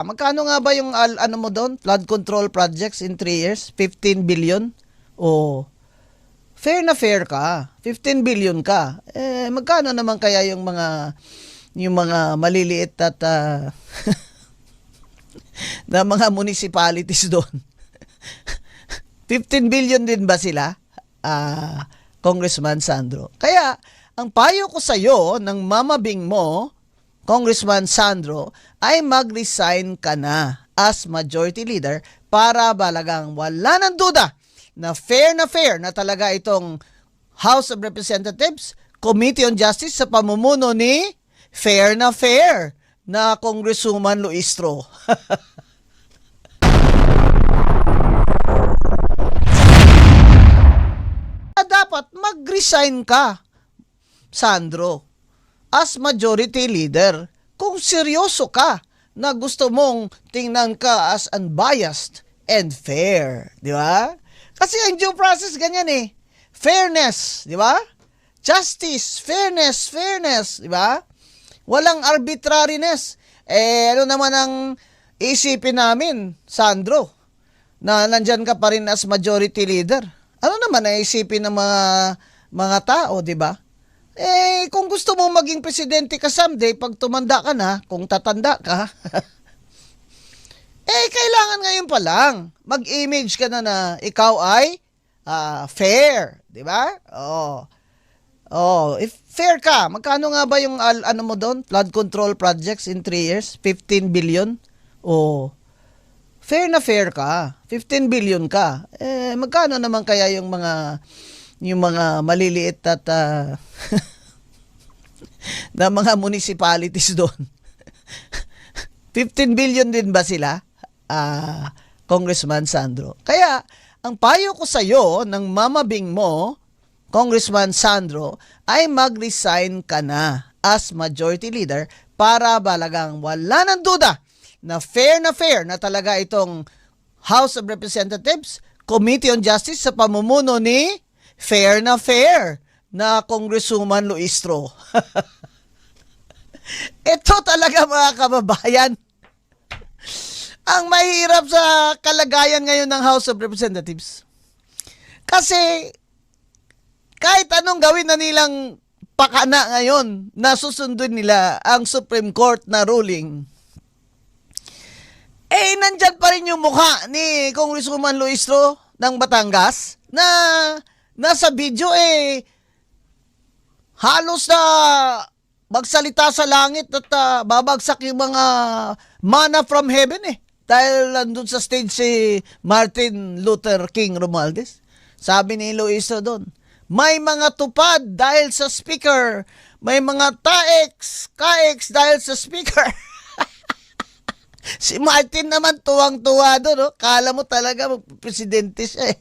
Magkano nga ba yung ano mo doon? Flood control projects in 3 years? 15 billion? Oh, fair na fair ka. 15 billion ka. Magkano naman kaya yung mga maliliit at na mga municipalities doon? 15 billion din ba sila? Congressman Sandro. Kaya, ang payo ko sa iyo ng mamabing mo, Congressman Sandro, ay mag-resign ka na as majority leader para balagang wala ng duda na fair na talaga itong House of Representatives, Committee on Justice sa pamumuno ni fair na Congresswoman Luistro. Dapat mag-resign ka, Sandro, as majority leader. Kung seryoso ka na gusto mong tingnan ka as unbiased and fair, di ba? Kasi ang due process ganyan eh. Fairness, di ba? Justice, fairness, di ba? Walang arbitrariness. Ano naman ang isipin namin, Sandro, na nandyan ka pa rin as majority leader? Ano naman ang isipin ng mga tao, di ba? Kung gusto mo maging presidente ka someday, pag tumanda ka na, kung tatanda ka, kailangan ngayon pa lang mag-image ka na ikaw ay fair, di ba? If fair ka, magkano nga ba yung ano mo doon? Flood control projects in 3 years? 15 billion? Fair na fair ka. 15 billion ka. Magkano naman kaya yung mga maliliit at na mga municipalities doon? 15 billion din ba sila? Congressman Sandro. Kaya, ang payo ko sa iyo ng mamabing mo, Congressman Sandro, ay mag-resign ka na as majority leader para balagang wala ng duda na fair na talaga itong House of Representatives, Committee on Justice sa pamumuno ni fair na Congresswoman Luistro. Ito talaga mga kababayan, ang mahirap sa kalagayan ngayon ng House of Representatives. Kasi kahit anong gawin na nilang pakana ngayon, nasusundin nila ang Supreme Court na ruling. Nandyan pa rin yung mukha ni Congresswoman Luistro ng Batangas na nasa video halos na magsalita sa langit at babagsak yung mga manna from heaven dahil nandun sa stage si Martin Luther King Romualdez. Sabi ni Luistro doon, may mga tupad dahil sa speaker, may mga kaeks dahil sa speaker. Si Martin naman tuwang-tuwa doon, no? Kala mo talaga magpresidente siya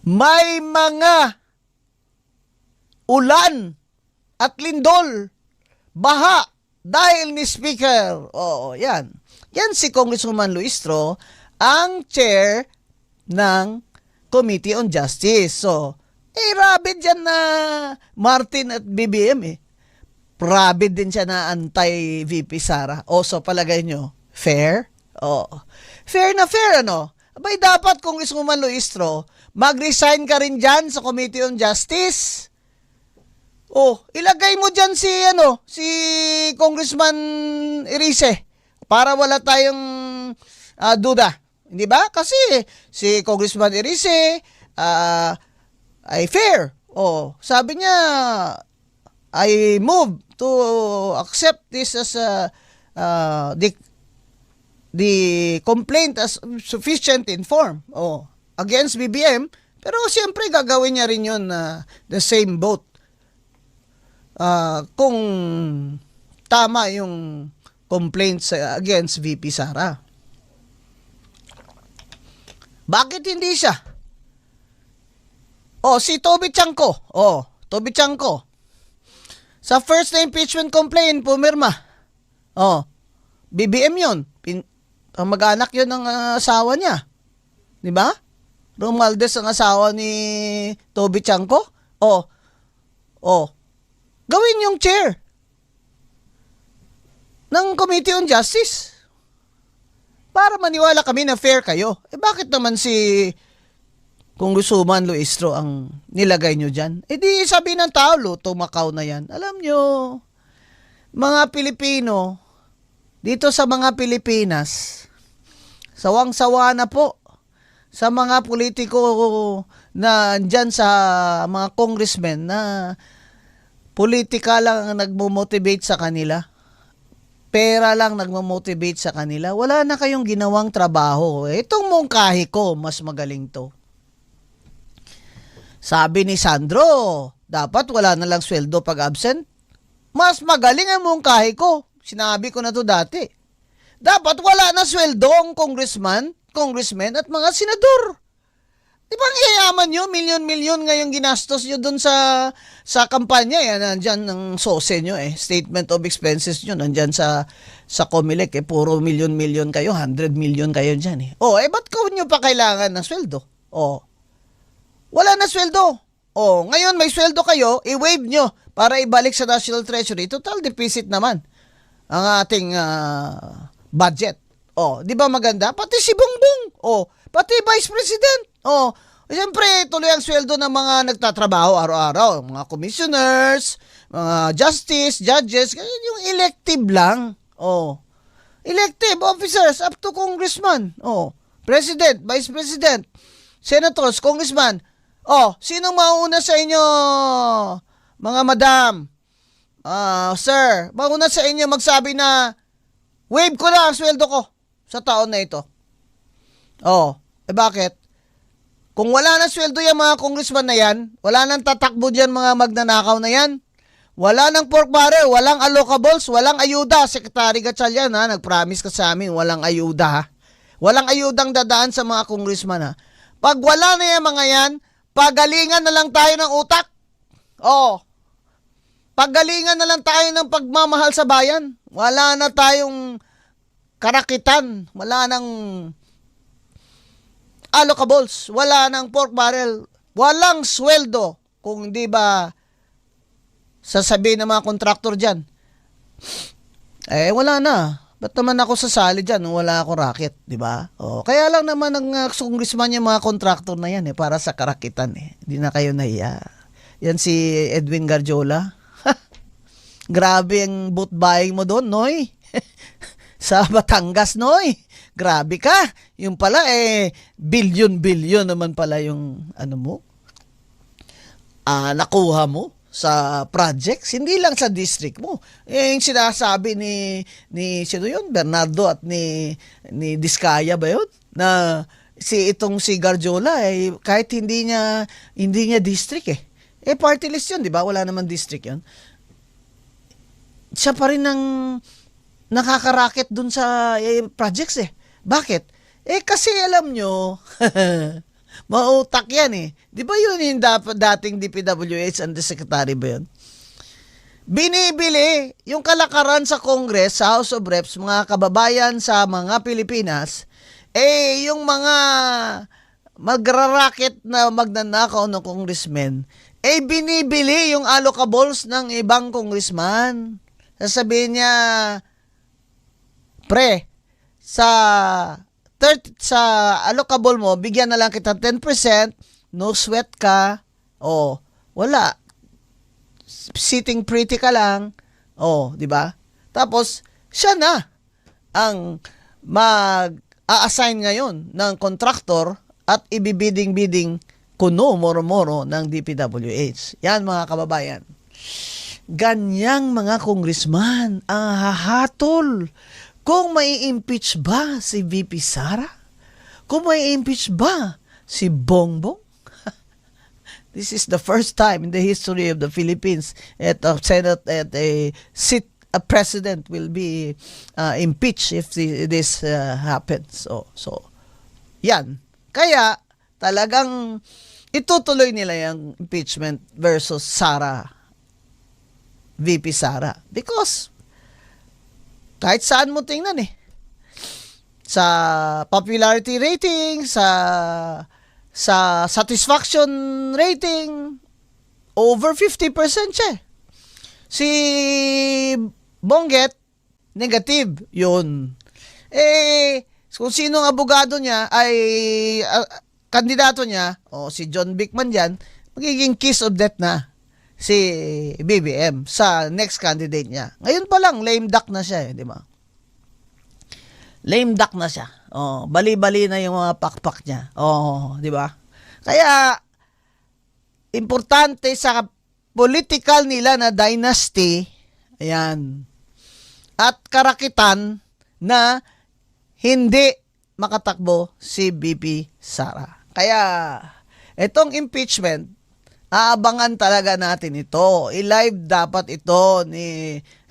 May mga ulan at lindol, baha dahil ni speaker. Yan. Yan si Congresswoman Luistro, ang chair ng Committee on Justice. So, rabid yan na Martin at BBM Rabid din siya na anti-VP Sara. So palagay nyo, fair? Fair na fair, ano? Abay, dapat kung Congresswoman Luistro, mag-resign ka rin dyan sa Committee on Justice. Ilagay mo dyan si Congressman Erice para wala tayong duda. Hindi ba? Kasi si Congressman Erice ay fair. Sabi niya, I move to accept this as the complaint as sufficient in form against BBM, pero siyempre gagawin niya rin yun the same vote kung tama yung complaints against VP Sara. Bakit hindi siya? Si Toby Chanco. Toby Chanco. Sa first na impeachment complaint, pumirma. BBM yun. Ang mag-anak yun ng asawa niya. Di ba? Romualdez ang asawa ni Toby Chanco. Gawin yung chair. ng Committee on Justice. Para maniwala kami na fair kayo. Bakit naman si Congresswoman Luistro ang nilagay nyo dyan? Di sabi ng tao, luto Macau na yan. Alam nyo, mga Pilipino, dito sa mga Pilipinas, sawang-sawa na po sa mga politiko na dyan sa mga congressmen na politika lang ang nagmo-motivate sa kanila. Pera lang nagmo-motivate sa kanila. Wala na kayong ginawang trabaho. Itong mungkahi ko, mas magaling to. Sabi ni Sandro, dapat wala na lang sweldo pag absent. Mas magaling ang mungkahi ko. Sinabi ko na to dati. Dapat wala na sweldo ang congressmen at mga senador. Di ba ang yayaman nyo? Milyon-milyon ngayong ginastos nyo dun sa kampanya. Yan, nandyan ang SOSE nyo Statement of Expenses nyo. Nandyan sa COMELEC puro milyon-milyon kayo. 100 million kayo dyan ba't ko nyo pa kailangan ng sweldo? Wala na sweldo. Ngayon may sweldo kayo, i-waive nyo para ibalik sa National Treasury. Total deficit naman ang ating budget. Di ba maganda? Pati si Bongbong. Pati Vice President. Siyempre, tuloy ang sweldo ng mga nagtatrabaho araw-araw. Mga commissioners, mga justice, judges, yung elective lang. Elective officers up to congressman. President, vice president, senators, congressman. Sinong mauna sa inyo, mga madam? Sir, mauna sa inyo magsabi na waive ko na ang sweldo ko sa taon na ito. Bakit? Kung wala na sweldo yung mga congressman na yan, wala nang tatakbo dyan mga magnanakaw na yan, wala nang pork barrel, walang allocables, walang ayuda. Secretary Gatchalian nag-promise ka sa amin, walang ayuda Walang ayudang dadaan sa mga congressman Pag wala na yung mga yan, pagalingan na lang tayo ng utak. Pagalingan na lang tayo ng pagmamahal sa bayan. Wala na tayong karakitan, wala nang allocables, wala nang pork barrel, walang sweldo. Kung hindi ba sasabihin ng mga kontraktor dyan, wala na. Ba't naman ako sasali dyan nung wala ako racket, di ba? Kaya lang naman ang congressman yung mga kontraktor na yan para sa karakitan Hindi na kayo nahiya. Yan si Edwin Garjola. Grabe ang boot buying mo doon, Noy. Sa Batangas, Noy. Grabe ka. Yung pala bilyon-bilyon naman pala yung nakuha mo sa projects, hindi lang sa district mo. Yung sinasabi ni sino yun? Bernardo at ni Diskaya ba yun? Na si Garjola kahit hindi niya district party list yun, di ba? Wala naman district yun. Siya pa rin ang nakakaraket dun sa projects Bakit? Kasi alam nyo, mautak yan Di ba yun yung dating DPWH Undersecretary ba yun? Binibili yung kalakaran sa Congress, sa House of Reps, mga kababayan sa mga Pilipinas, yung mga magraraket na magnanakaw ng congressmen, binibili yung allocables ng ibang congressman. Sasabihin niya, pre, sa allocable mo, bigyan na lang kita 10%, no sweat ka, wala. Sitting pretty ka lang, di ba? Tapos, siya na ang mag-a-assign ngayon ng contractor at ibibiding-biding kuno, moro-moro ng DPWH. Yan mga kababayan. Ganyang mga congressman ang hahatol kung mai-impeach ba si VP Sara? Kung mai-impeach ba si Bongbong? This is the first time in the history of the Philippines at a Senate at a president will be impeached if this happens. So yan. Kaya talagang itutuloy nila yung impeachment versus VP Sara. Because kahit saan mo tingnan sa popularity rating, sa satisfaction rating, over 50% siya. Si Bonget, negative. Yun. Kung sino ang abogado niya ay kandidato niya, si John Vic man yan, magiging kiss of death na si BBM sa next candidate niya. Ngayon pa lang, lame duck na siya, di ba? Lame duck na siya. Bali-bali na yung mga pakpak niya. Di ba? Kaya, importante sa political nila na dynasty, ayan, at karakitan na hindi makatakbo si BP Sara. Kaya, itong impeachment, aabangan talaga natin ito. I-live dapat ito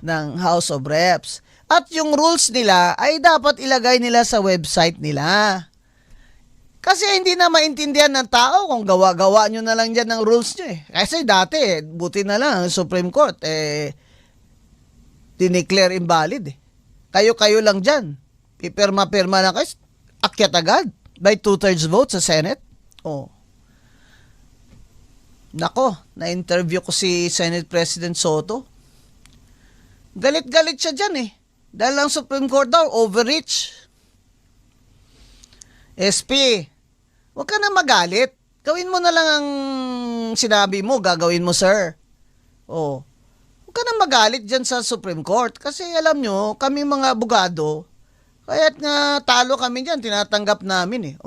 ng House of Reps. At yung rules nila ay dapat ilagay nila sa website nila. Kasi hindi na maintindihan ng tao kung gawa-gawa nyo na lang dyan ng rules nyo eh. Kasi dati, buti na lang, Supreme Court, dineclare invalid eh. Kayo-kayo lang dyan. Pipirma-pirma na kayo, akyat agad by 2/3 vote sa Senate. Nako, na-interview ko si Senate President Soto. Galit-galit siya dyan eh. Dahil ang Supreme Court daw, overreach. SP, huwag ka na magalit. Gawin mo na lang ang sinabi mo, gagawin mo, sir. Huwag ka na magalit dyan sa Supreme Court. Kasi alam nyo, kami mga abogado, kaya't nga talo kami dyan, tinatanggap namin eh.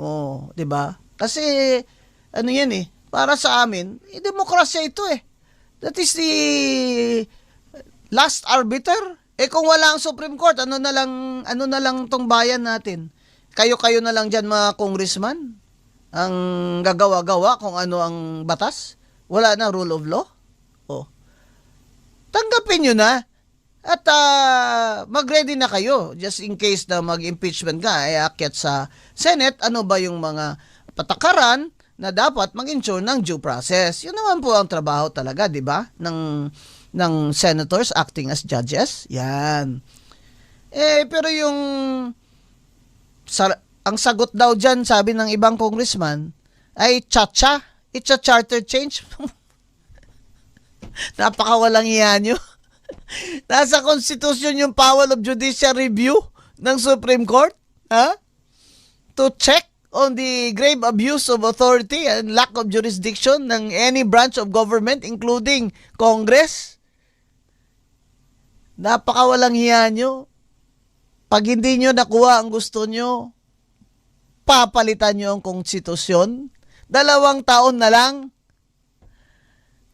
Diba? Kasi, ano yan eh, para sa amin, demokrasya ito eh. That is the last arbiter. Kung wala ang Supreme Court, ano na lang tong bayan natin? Kayo-kayo na lang dyan mga congressman ang gagawa-gawa kung ano ang batas. Wala na rule of law. Tanggapin nyo na. At mag-ready na kayo just in case na mag-impeachment ka akyat sa Senate. Ano ba yung mga patakaran na dapat mag-ensure ng due process? Yun naman po ang trabaho talaga, di ba? Ng senators acting as judges. Yan. Pero yung ang sagot daw dyan, sabi ng ibang congressman, ay cha-cha. It's a charter change. Napakawalang iya nyo. Nasa Constitution yung power of judicial review ng Supreme Court. To check on the grave abuse of authority and lack of jurisdiction ng any branch of government, including Congress. Napakawalang hiya nyo. Pag hindi nyo nakuha ang gusto nyo, papalitan nyo ang konstitusyon. 2 taon na lang,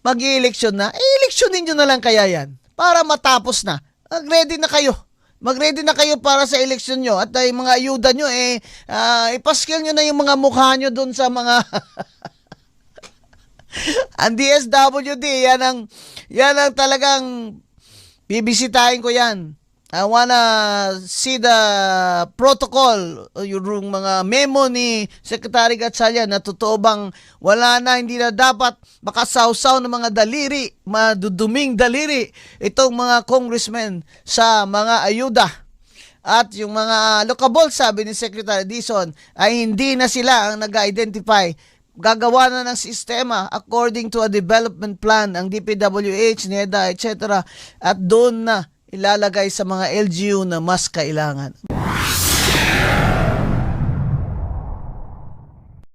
mag-i-eleksyon na. Eleksyonin nyo na lang kaya yan para matapos na. Mag-ready na kayo. Mag-ready na kayo para sa eleksyon nyo. At yung mga ayuda nyo, ipaskil nyo na yung mga mukha nyo dun sa mga ang DSWD. Yan ang talagang bibisitahin ko yan. I wanna see the protocol, yung mga memo ni Secretary Gatchalian na totoo bang wala na, hindi na dapat makasawsaw ng mga daliri, maduduming daliri itong mga congressmen sa mga ayuda. At yung mga lookable, sabi ni Secretary Dizon, ay hindi na sila ang nag-identify. Gagawa na ng sistema according to a development plan, ang DPWH, NEDA, etc. At doon na ilalagay sa mga LGU na mas kailangan.